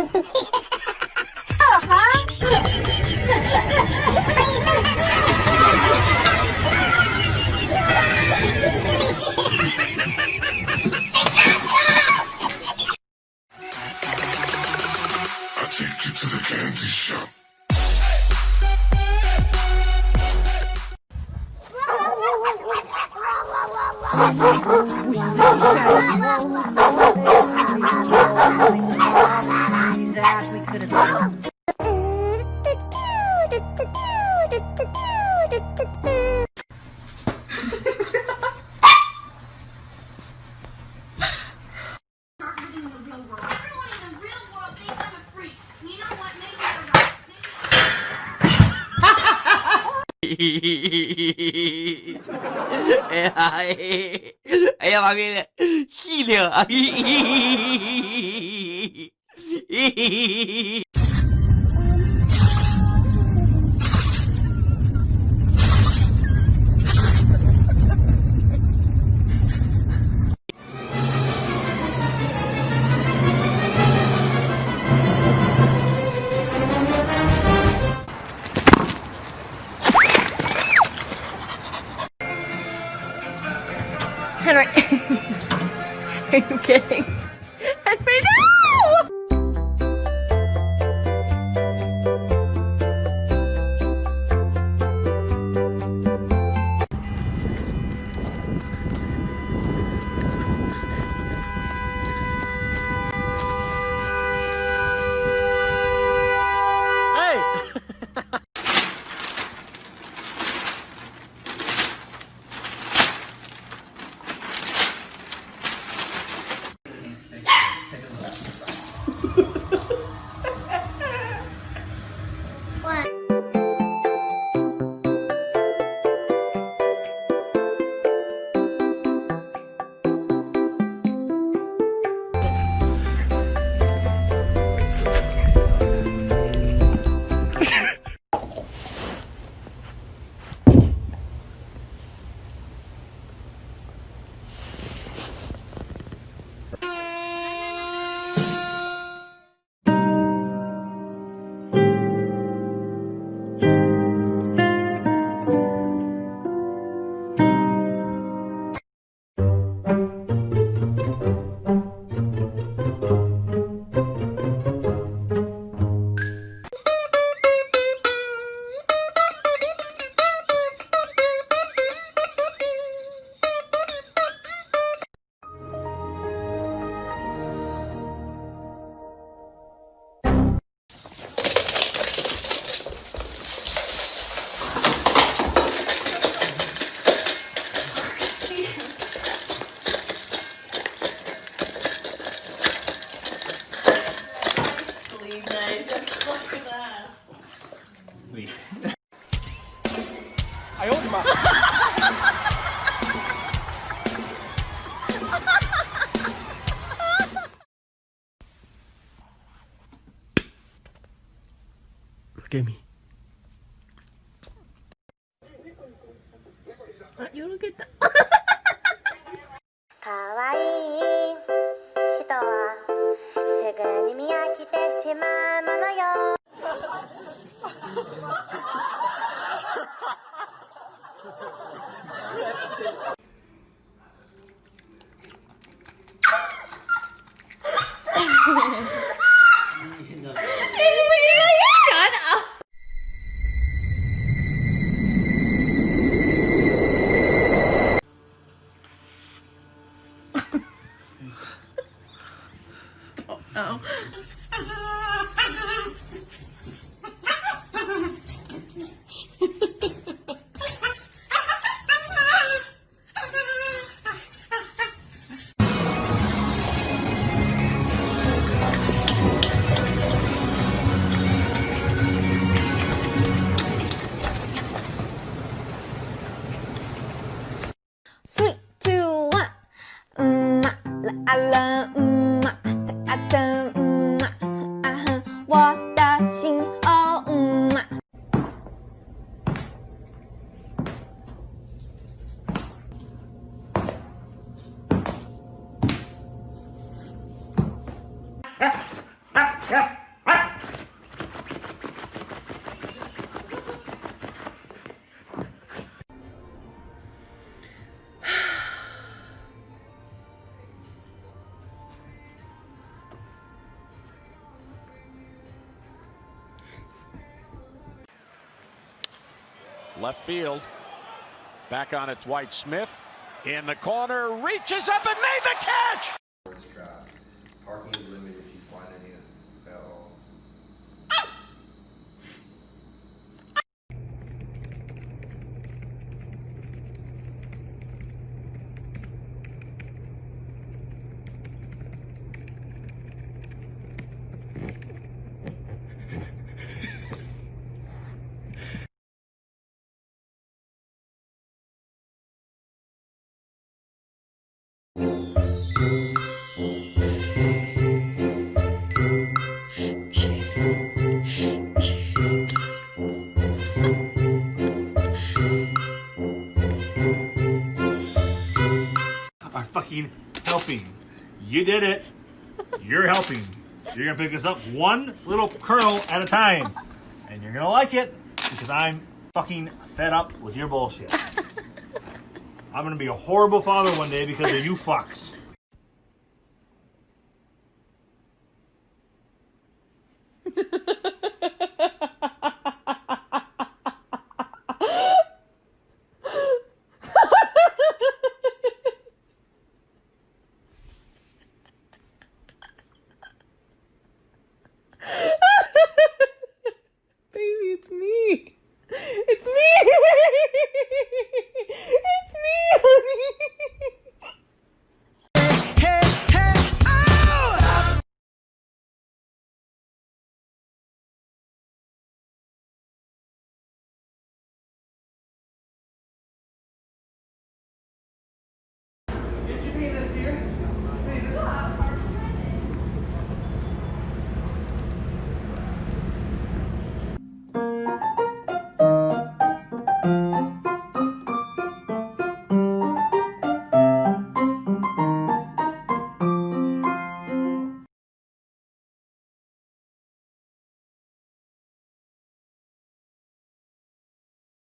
I'll take you to the candy shop.哎呀妈逼的，细灵！Henry, are you kidding? Henry, no! Look at me. You look at that. 可愛い人はすぐに見飽きてしまうものよ。Shut up. Stop now. Three, two, one. La la, ta ta, ah, 我的心哦， Left field. Back on it, Dwight Smith. In the corner, reaches up and made the catch! Parking is limited if you find any at all. Are fucking helping. You did it. You're helping. You're gonna pick us up one little kernel at a time. And you're gonna like it because I'm fucking fed up with your bullshit. I'm gonna be a horrible father one day because of you fucks.